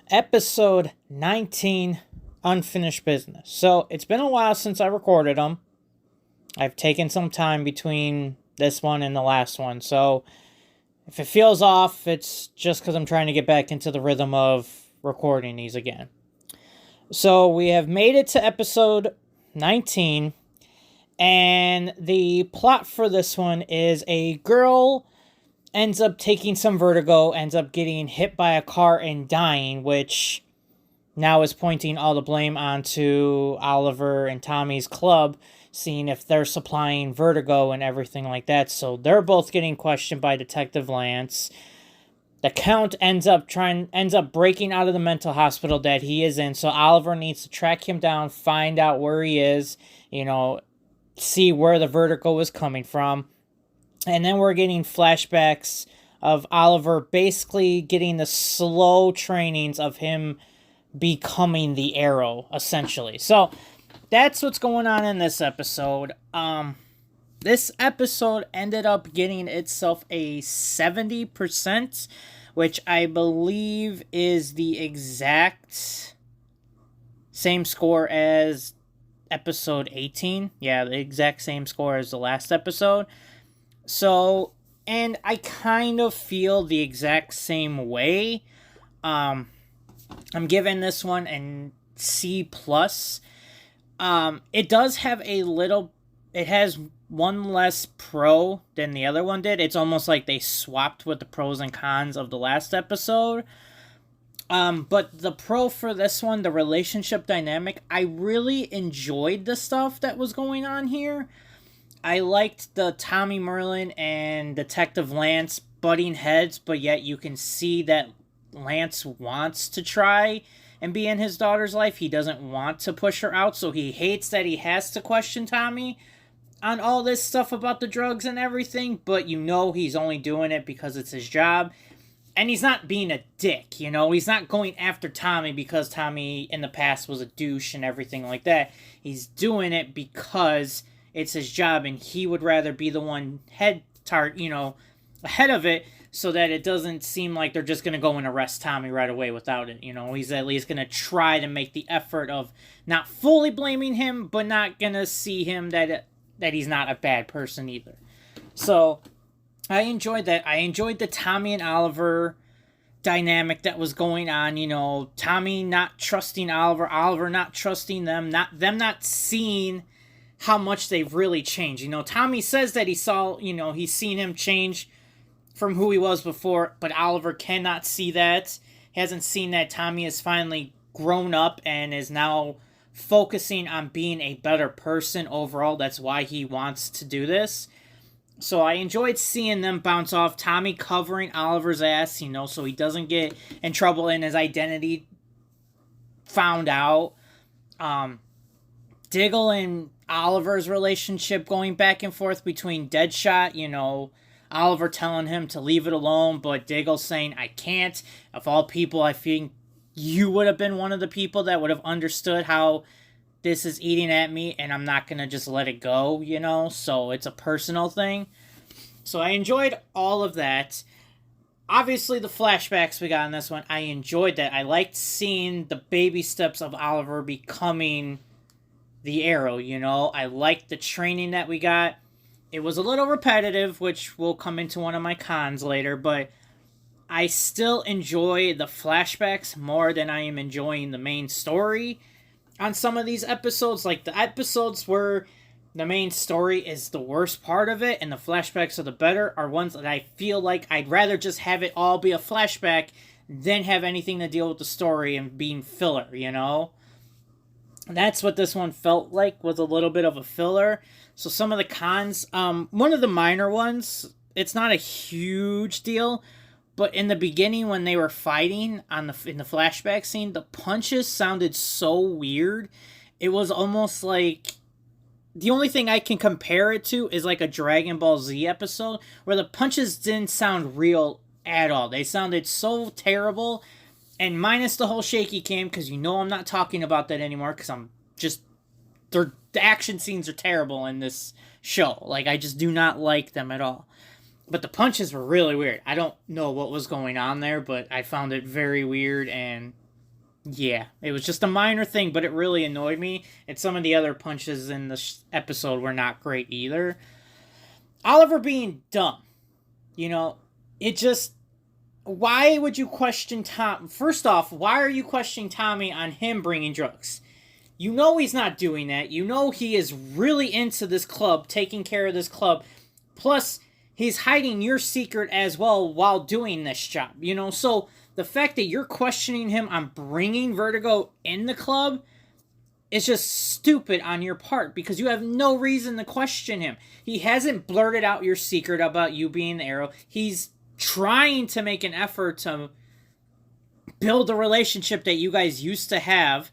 Episode 19, Unfinished Business. So, it's been a while since I recorded them. I've taken some time between this one and the last one. So, if it feels off, it's just because I'm trying to get back into the rhythm of recording these again. So, we have made it to episode 19. And the plot for this one is a girl ends up taking some vertigo, ends up getting hit by a car and dying, which now is pointing all the blame onto Oliver and Tommy's club, seeing if they're supplying vertigo and everything like that. So they're both getting questioned by Detective Lance. The Count ends up breaking out of the mental hospital that he is in, so Oliver needs to track him down, find out where he is, see where the vertigo was coming from. And then we're getting flashbacks of Oliver basically getting the slow trainings of him becoming the Arrow, essentially. So that's what's going on in this episode. This episode ended up getting itself a 70%, which I believe is the exact same score as episode 18. Yeah, the exact same score as the last episode. So, and I kind of feel the exact same way. I'm giving this one a C+. It does have it has one less pro than the other one did. It's almost like they swapped with the pros and cons of the last episode. But the pro for this one, the relationship dynamic, I really enjoyed the stuff that was going on here. I liked the Tommy Merlin and Detective Lance butting heads, but yet you can see that Lance wants to try and be in his daughter's life. He doesn't want to push her out, so he hates that he has to question Tommy on all this stuff about the drugs and everything, but he's only doing it because it's his job. And he's not being a dick, He's not going after Tommy because Tommy in the past was a douche and everything like that. He's doing it because it's his job and he would rather be the one ahead of it so that it doesn't seem like they're just going to go and arrest Tommy right away without it. He's at least going to try to make the effort of not fully blaming him, but not going to see him that he's not a bad person either. So I enjoyed that. I enjoyed the Tommy and Oliver dynamic that was going on. Tommy not trusting Oliver, Oliver not trusting them, not seeing how much they've really changed. Tommy says that he saw, he's seen him change from who he was before, but Oliver cannot see that. He hasn't seen that Tommy has finally grown up and is now focusing on being a better person overall. That's why he wants to do this. So I enjoyed seeing them bounce off. Tommy covering Oliver's ass, so he doesn't get in trouble and his identity found out. Diggle and Oliver's relationship going back and forth between Deadshot, Oliver telling him to leave it alone, but Diggle saying, I can't. Of all people, I think you would have been one of the people that would have understood how this is eating at me, and I'm not going to just let it go, so it's a personal thing. So I enjoyed all of that. Obviously, the flashbacks we got in this one, I enjoyed that. I liked seeing the baby steps of Oliver becoming the Arrow, I liked the training that we got. It was a little repetitive, which will come into one of my cons later, but I still enjoy the flashbacks more than I am enjoying the main story on some of these episodes. Like the episodes where the main story is the worst part of it and the flashbacks are the better are ones that I feel like I'd rather just have it all be a flashback than have anything to deal with the story and being filler, That's what this one felt like, was a little bit of a filler. So some of the cons, one of the minor ones, it's not a huge deal, but in the beginning when they were fighting in the flashback scene, the punches sounded so weird. It was almost like, the only thing I can compare it to is like a Dragon Ball Z episode where the punches didn't sound real at all. They sounded so terrible. And minus the whole shaky cam, because I'm not talking about that anymore, because the action scenes are terrible in this show. Like, I just do not like them at all. But the punches were really weird. I don't know what was going on there, but I found it very weird, and Yeah, it was just a minor thing, but it really annoyed me. And some of the other punches in the episode were not great either. Oliver being dumb, you know, it just. Why would you question Tom? First off, why are you questioning Tommy on him bringing drugs? You know he's not doing that. You know he is really into this club, taking care of this club. Plus, he's hiding your secret as well while doing this job, you know? So, the fact that you're questioning him on bringing Vertigo in the club is just stupid on your part because you have no reason to question him. He hasn't blurted out your secret about you being the Arrow. He's trying to make an effort to build a relationship that you guys used to have,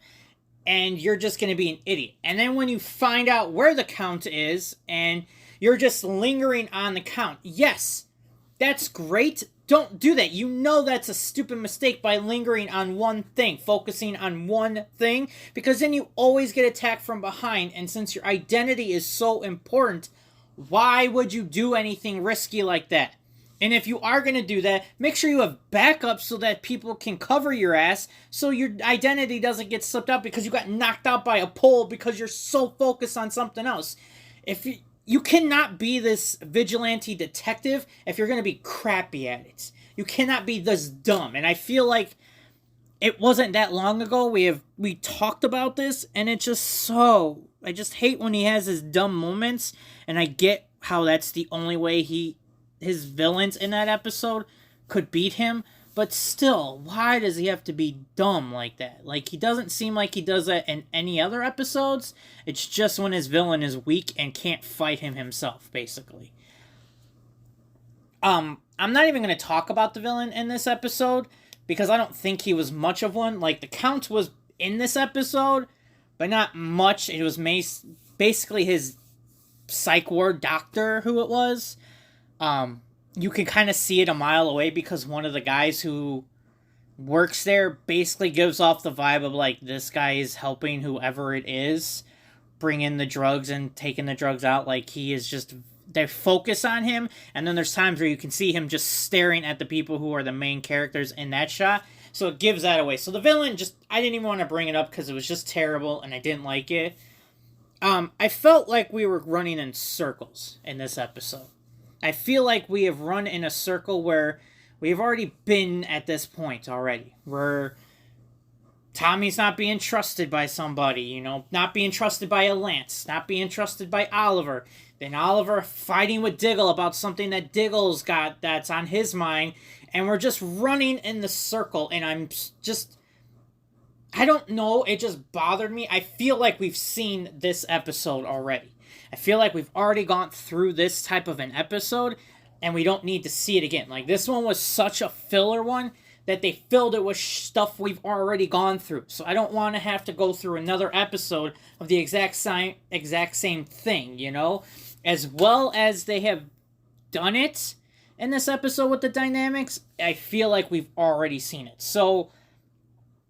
and you're just going to be an idiot. And then when you find out where the Count is, and you're just lingering on the Count, yes, that's great. Don't do that. You know that's a stupid mistake by lingering on one thing, focusing on one thing, because then you always get attacked from behind, and since your identity is so important, why would you do anything risky like that? And if you are going to do that, make sure you have backup so that people can cover your ass so your identity doesn't get slipped out because you got knocked out by a pole because you're so focused on something else. If you cannot be this vigilante detective if you're going to be crappy at it. You cannot be this dumb. And I feel like it wasn't that long ago we talked about this, and it's just so... I just hate when he has his dumb moments, and I get how that's the only way his villains in that episode could beat him, but still, why does he have to be dumb like that? Like, he doesn't seem like he does that in any other episodes. It's just when his villain is weak and can't fight him himself, basically. I'm not even going to talk about the villain in this episode, because I don't think he was much of one. Like, the Count was in this episode, but not much. It was basically his psych ward doctor, who it was. You can kind of see it a mile away because one of the guys who works there basically gives off the vibe of like, this guy is helping whoever it is bring in the drugs and taking the drugs out. Like, he is just, they focus on him, and then there's times where you can see him just staring at the people who are the main characters in that shot. So it gives that away. So the villain, just, I didn't even want to bring it up because it was just terrible and I didn't like it. I felt like we were running in circles in this episode. I feel like we have run in a circle where we've already been at this point already. Where Tommy's not being trusted by somebody, you know, not being trusted by a Lance, not being trusted by Oliver. Then Oliver fighting with Diggle about something that Diggle's got that's on his mind. And we're just running in the circle. And I'm just... I don't know, it just bothered me. I feel like we've seen this episode already. I feel like we've already gone through this type of an episode, and we don't need to see it again. Like, this one was such a filler one that they filled it with stuff we've already gone through. So I don't want to have to go through another episode of the exact same thing, you know? As well as they have done it in this episode with the dynamics, I feel like we've already seen it. So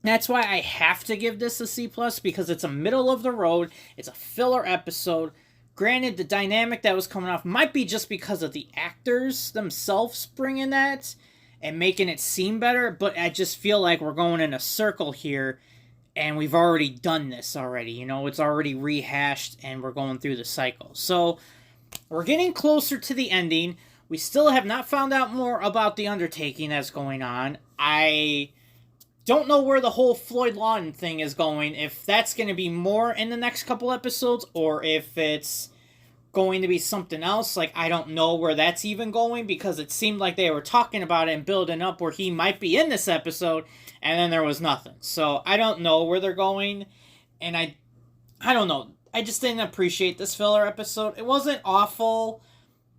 that's why I have to give this a C+, because it's a middle of the road, it's a filler episode. Granted, the dynamic that was coming off might be just because of the actors themselves bringing that and making it seem better, but I just feel like we're going in a circle here, and we've already done this already. You know, it's already rehashed, and we're going through the cycle. So, we're getting closer to the ending. We still have not found out more about the undertaking that's going on. I don't know where the whole Floyd Lawton thing is going, if that's going to be more in the next couple episodes, or if it's going to be something else. Like, I don't know where that's even going, because it seemed like they were talking about it and building up where he might be in this episode, and then there was nothing. So, I don't know where they're going, and I don't know. I just didn't appreciate this filler episode. It wasn't awful.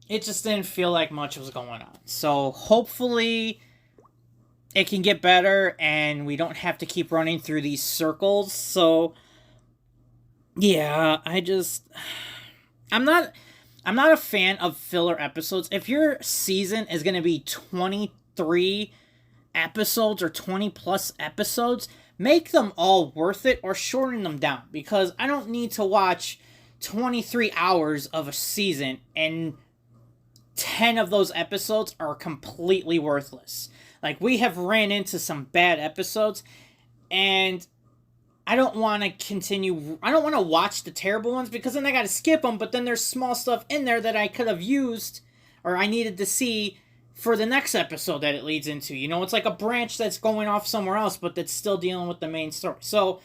It just didn't feel like much was going on. So, hopefully it can get better, and we don't have to keep running through these circles. So, yeah, I'm not a fan of filler episodes. If your season is going to be 23 episodes or 20 plus episodes, make them all worth it or shorten them down, because I don't need to watch 23 hours of a season and 10 of those episodes are completely worthless. Like, we have ran into some bad episodes, And I don't want to continue. I don't want to watch the terrible ones because then I got to skip them. But then there's small stuff in there that I could have used or I needed to see for the next episode that it leads into. You know, it's like a branch that's going off somewhere else, but that's still dealing with the main story. So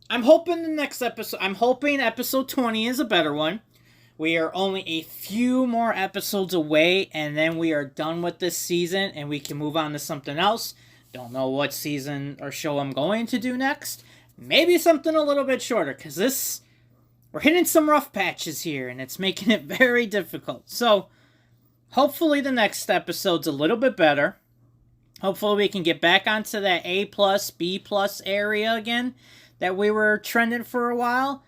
I'm hoping the next episode. I'm hoping episode 20 is a better one. We are only a few more episodes away, and then we are done with this season, and we can move on to something else. Don't know what season or show I'm going to do next. Maybe something a little bit shorter, because we're hitting some rough patches here, and it's making it very difficult. So, hopefully the next episode's a little bit better. Hopefully we can get back onto that A+, B+ area again that we were trending for a while.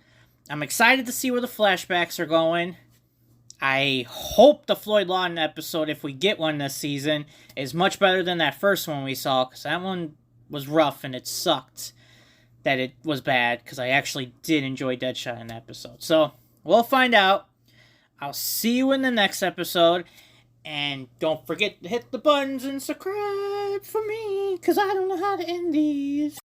I'm excited to see where the flashbacks are going. I hope the Floyd Lawton episode, if we get one this season, is much better than that first one we saw, because that one was rough and it sucked that it was bad, because I actually did enjoy Deadshot in that episode. So, we'll find out. I'll see you in the next episode, and don't forget to hit the buttons and subscribe for me, because I don't know how to end these.